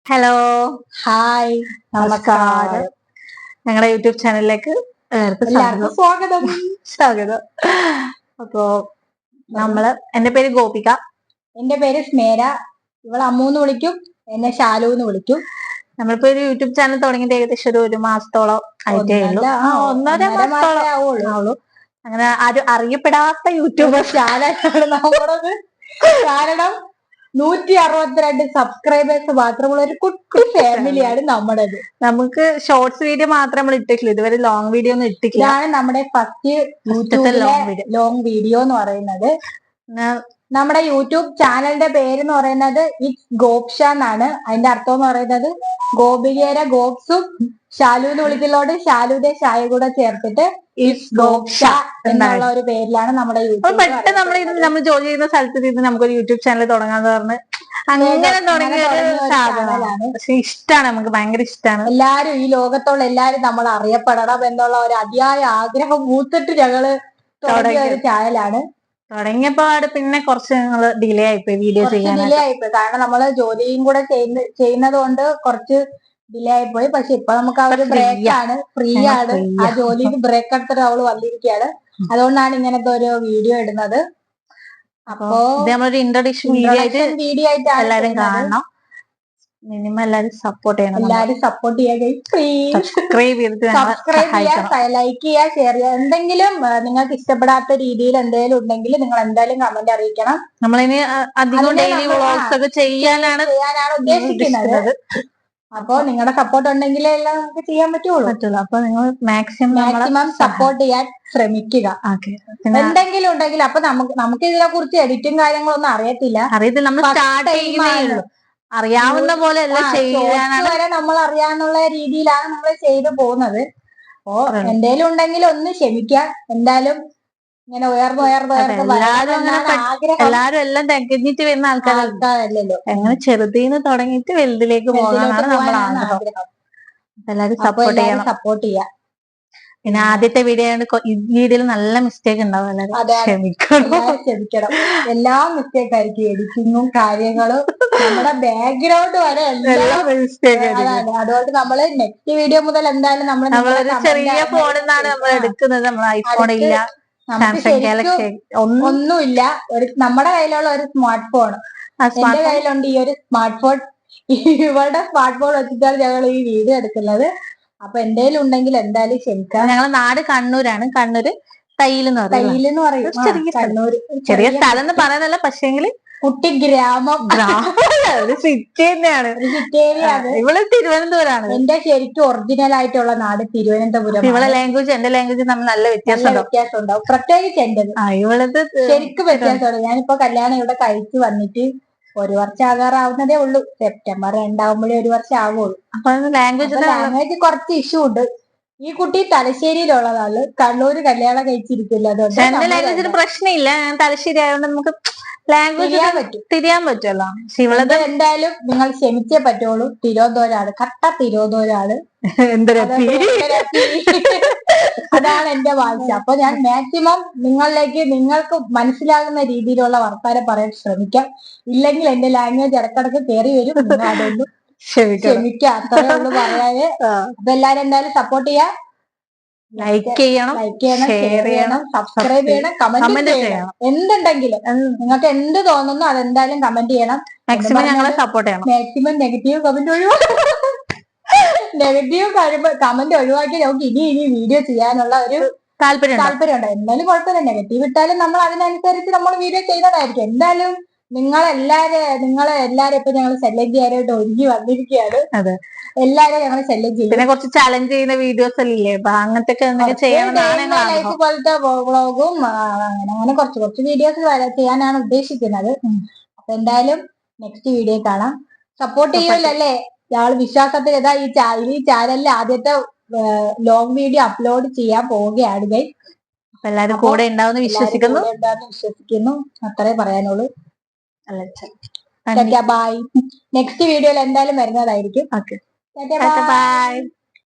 Hello, hi, നമസ്കാരം. ഞങ്ങളുടെ YouTube ചാനലിലേക്ക് എല്ലാവർക്കും സ്വാഗതം. സ്വാഗതം. അപ്പോ എന്റെ പേര് ഗോപിക. എന്റെ പേര് സ്മേര. ഇവൾ അമ്മൂന്ന് വിളിക്കും, എന്നെ ശാലു എന്ന് വിളിക്കും. നമ്മളിപ്പോ ഒരു യൂട്യൂബ് ചാനൽ തുടങ്ങിയിട്ട് ഏകദേശം ഒരു മാസത്തോളം ആയിട്ടേ ഉള്ളൂ. 1.5 മാസത്തോളം ആവുള്ളൂ. അങ്ങനെ ആരും അറിയപ്പെടാത്ത യൂട്യൂബർ ചാനലാണ് നമ്മുടേത്. കാരണം 162 സബ്സ്ക്രൈബേഴ്സ് മാത്രമുള്ള ഒരു കുട്ടി ഫാമിലിയാണ് നമ്മുടേത്. നമുക്ക് ഷോർട്സ് വീഡിയോ മാത്രമേ നമ്മൾ ഇട്ടിട്ടില്ല, ഇതുവരെ ലോങ് വീഡിയോ ഒന്നും ഇട്ടിട്ടില്ല. ഇതാണ് നമ്മുടെ ഫസ്റ്റ് യൂട്യൂബിലെ ലോങ് വീഡിയോ എന്ന് പറയുന്നത്. നമ്മുടെ യൂട്യൂബ് ചാനലിന്റെ പേര് എന്ന് പറയുന്നത് ഇറ്റ്സ് ഗോപ്ഷ എന്നാണ്. അതിന്റെ അർത്ഥം എന്ന് പറയുന്നത് ഗോപികേര ഗോപ്സും ശാലു എന്ന് വിളിക്കുന്നതോട് ശാലുവിന്റെ ഷായ കൂടെ ചേർത്തിട്ട് ഇറ്റ്സ് ഗോപ്ഷ എന്നുള്ള ഒരു പേരിലാണ് നമ്മുടെ യൂട്യൂബ്. പെട്ടെന്ന് നമ്മൾ ജോലി ചെയ്യുന്ന സ്ഥലത്ത് നിന്ന് നമുക്കൊരു യൂട്യൂബ് ചാനൽ തുടങ്ങാന്ന് പറഞ്ഞ് അങ്ങനെ തുടങ്ങിയ ഒരു ചാനലാണ്. പക്ഷെ ഇഷ്ടമാണ്, നമുക്ക് ഭയങ്കര ഇഷ്ടമാണ്. എല്ലാരും ഈ ലോകത്തുള്ള എല്ലാരും നമ്മൾ അറിയപ്പെടണം എന്നുള്ള ഒരു അതിയായ ആഗ്രഹം മൂത്തിട്ട് ഞങ്ങള് തുടങ്ങിയ ഒരു ചാനലാണ്. തുടങ്ങിയപ്പോ പിന്നെ കുറച്ച് ഞങ്ങള് ഡിലേ ആയിപ്പോയി വീഡിയോ ചെയ്യാൻ. ഡിലേ ആയിപ്പോയി കാരണം നമ്മള് ജോലിയും കൂടെ ചെയ്യുന്നത് കൊണ്ട് കുറച്ച് ഡിലേ ആയിപ്പോയി. പക്ഷെ ഇപ്പൊ നമുക്ക് ആ ഒരു ബ്രേക്ക് ആണ്, ഫ്രീ ആണ്. ആ ജോലിക്ക് ബ്രേക്ക് എടുത്തിട്ട് അവള് വന്നിരിക്കുകയാണ്. അതുകൊണ്ടാണ് ഇങ്ങനത്തെ ഒരു വീഡിയോ ഇടുന്നത്. അപ്പോ നമ്മളൊരു ഇൻട്രൊഡക്ഷൻ വീഡിയോ ആയിട്ടാണ് എല്ലാരും കാണണം. മിനിമം എല്ലാരും സപ്പോർട്ട് ചെയ്യണം. എല്ലാരും സപ്പോർട്ട് ചെയ്യാൻ, സബ്സ്ക്രൈബ് ചെയ്യുക, ലൈക്ക് ചെയ്യുക, ഷെയർ ചെയ്യുക. എന്തെങ്കിലും നിങ്ങൾക്ക് ഇഷ്ടപ്പെടാത്ത രീതിയിൽ എന്തെങ്കിലും ഉണ്ടെങ്കിൽ നിങ്ങൾ എന്തായാലും കമന്റ് അറിയിക്കണം. നമ്മളിനി അധികം ഡെയിലി വ്ളോഗ്സ് ഒക്കെ ചെയ്യാനാണ് ഉദ്ദേശിക്കുന്നത്. അപ്പൊ നിങ്ങളുടെ സപ്പോർട്ട് ഉണ്ടെങ്കിലേ എല്ലാം നമുക്ക് ചെയ്യാൻ പറ്റുള്ളൂ. അപ്പൊ നിങ്ങൾ മാക്സിമം സപ്പോർട്ട് ചെയ്യാൻ ശ്രമിക്കുക. എന്തെങ്കിലും ഉണ്ടെങ്കിൽ അപ്പൊ നമുക്ക് ഇതിനെ കുറിച്ച് എഡിറ്റും കാര്യങ്ങളൊന്നും അറിയത്തില്ല. നമ്മൾ സ്റ്റാർട്ട് ചെയ്യുന്നേ അറിയാവുന്ന പോലെ വരെ നമ്മൾ അറിയാന്നുള്ള രീതിയിലാണ് നമ്മൾ ചെയ്തു പോകുന്നത്. അപ്പോ എന്തേലും ഉണ്ടെങ്കിൽ ഒന്ന് ക്ഷമിക്കാം. എന്തായാലും ഇങ്ങനെ ഉയർന്ന് എല്ലാരും എല്ലാം തികഞ്ഞിട്ട് വരുന്ന ആൾക്കാരല്ലല്ലോ. എങ്ങനെ ചെറുതീന്ന് തുടങ്ങിയിട്ട് വലുതിലേക്ക് പോകാനാണ് നമ്മൾ ആഗ്രഹം. എല്ലാരും സപ്പോർട്ട് ചെയ്യാം. പിന്നെ ആദ്യത്തെ വീഡിയോ ഈ വീഡിയോയിൽ നല്ല മിസ്റ്റേക്ക് ഉണ്ടാവും. ക്ഷമിക്കണം. എല്ലാം മിസ്റ്റേക്ക് ആയിരിക്കും. എഡിറ്റിങ്ങും കാര്യങ്ങളും നമ്മുടെ ബാക്ക്ഗ്രൗണ്ട് വരെ അതാണ്. അതുകൊണ്ട് നമ്മള് നെക്സ്റ്റ് വീഡിയോ മുതൽ എന്തായാലും നമ്മളൊരു ചെറിയ ഫോണിൽ നിന്നാണ് നമ്മൾ എടുക്കുന്നത്. നമ്മൾ ഐഫോൺ ഇല്ല, ഒന്നുമില്ല. നമ്മുടെ കയ്യിലുള്ള ഒരു സ്മാർട്ട് ഫോൺ, എന്റെ കയ്യിലുണ്ട് ഈ ഒരു സ്മാർട്ട് ഫോൺ. ഇവളുടെ സ്മാർട്ട് ഫോൺ വെച്ചിട്ടാണ് ഞങ്ങൾ ഈ വീഡിയോ എടുക്കുന്നത്. അപ്പൊ എന്തേലും ഉണ്ടെങ്കിൽ എന്തായാലും ക്ഷമിക്കാം. ഞങ്ങളെ നാട് കണ്ണൂരാണ്. കണ്ണൂര് തയ്യിലെന്ന് പറയും. ചെറിയ സ്ഥലം എന്ന് പറയുന്നല്ല, പക്ഷേങ്കില് കുട്ടി ഗ്രാമം, ഒരു സിറ്റി തന്നെയാണ്. ഇവള് തിരുവനന്തപുരമാണ്. എന്റെ ശരിക്കും ഒറിജിനൽ ആയിട്ടുള്ള നാട് തിരുവനന്തപുരം. ഇവളെ ലാംഗ്വേജ് എന്റെ ലാംഗ്വേജ് തമ്മിൽ നല്ല വ്യത്യാസം ഉണ്ടാവും. പ്രത്യേകിച്ച് എന്റേത് ഇവളത് ശരിക്കും വ്യത്യാസമുണ്ട്. ഞാനിപ്പോ കല്യാണം ഇവിടെ കഴിച്ചു വന്നിട്ട് 1 വർഷം ആകാറാവുന്നതേ ഉള്ളൂ. സെപ്റ്റംബർ 2 ആവുമ്പോഴേ 1 വർഷം ആവുള്ളൂ. അപ്പൊ ലാംഗ്വേജ് കുറച്ച് ഇഷ്യൂ ഉണ്ട്. ഈ കുട്ടി തലശ്ശേരിയിലുള്ളതാണ്, കണ്ണൂര് കല്യാണം കഴിച്ചിരിക്കില്ല. അതുകൊണ്ട് എന്റെ ലാംഗ്വേജിന് പ്രശ്നമില്ല. ഞാൻ തലശ്ശേരി ആയതുകൊണ്ട് നമുക്ക് ലാംഗ്വേജ് തിരിയാൻ പറ്റുമല്ലോ. ഇവളത് എന്തായാലും നിങ്ങൾ ക്ഷമിച്ചേ പറ്റുള്ളൂ. തിരുവനന്തപുരമാണ്, കട്ട തിരുവനന്തപുരമാണ്. അതാണ് എന്റെ ഭാഷ. അപ്പൊ ഞാൻ മാക്സിമം നിങ്ങൾക്ക് മനസ്സിലാകുന്ന രീതിയിലുള്ള വർത്താനം പറയാൻ ശ്രമിക്കാം. ഇല്ലെങ്കിൽ എന്റെ ലാംഗ്വേജ് ഇടക്കിടക്ക് കയറി വരും. അതൊന്നും ക്ഷമിക്കാം. അത്രേ ഉള്ളൂ പറയാന്. അപ്പൊ എല്ലാരും എന്തായാലും സപ്പോർട്ട് ചെയ്യാം, ലൈക്ക് ചെയ്യണം, ഷെയർ ചെയ്യണം, സബ്സ്ക്രൈബ് ചെയ്യണം, കമന്റ് ചെയ്യണം. എന്തുണ്ടെങ്കിലും നിങ്ങൾക്ക് എന്ത് തോന്നുന്നു അതെന്തായാലും കമന്റ് ചെയ്യണം. മാക്സിമം ഞങ്ങളെ സപ്പോർട്ട് ചെയ്യണം. മാക്സിമം നെഗറ്റീവ് കമന്റ് കമന്റ് ഒഴിവാക്കി നമുക്ക് ഇനി വീഡിയോ ചെയ്യാനുള്ള ഒരു താല്പര്യം ഉണ്ട്. എന്നാലും കുഴപ്പമില്ല, നെഗറ്റീവ് ഇട്ടാലും നമ്മൾ അതിനനുസരിച്ച് നമ്മൾ വീഡിയോ ചെയ്യുന്നതായിരിക്കും. എന്തായാലും നിങ്ങളെ എല്ലാരും ഇപ്പൊ ഞങ്ങൾ ശല്യം ചെയ്യാനായിട്ട് ഒരുങ്ങി വന്നിരിക്കുകയാണ്. എല്ലാരും ഞങ്ങൾ ശല്യം ചെയ്യും. പിന്നെ കുറച്ച് ചലഞ്ച് ചെയ്യുന്ന വീഡിയോസ് അല്ലേ, അപ്പൊ അങ്ങനത്തെ ലൈഫ് പോലത്തെ വ്ളോഗും അങ്ങനെ കുറച്ച് വീഡിയോസ് ചെയ്യാനാണ് ഉദ്ദേശിക്കുന്നത്. അപ്പൊ എന്തായാലും നെക്സ്റ്റ് വീഡിയോ കാണാം. സപ്പോർട്ട് ചെയ്യുമല്ലേ? ഞങ്ങൾ വിശ്വാസത്തിൽ ഈ ചാനലിൽ ആദ്യത്തെ ലോങ് വീഡിയോ അപ്ലോഡ് ചെയ്യാൻ പോവുകയാണ്. എല്ലാരും കൂടെ ഉണ്ടാവുമെന്ന് വിശ്വസിക്കുന്നു. അത്രേ പറയാനുള്ളൂ. ബൈ. നെക്സ്റ്റ് വീഡിയോയിൽ എന്തായാലും വരുന്നതായിരിക്കും. ബൈ.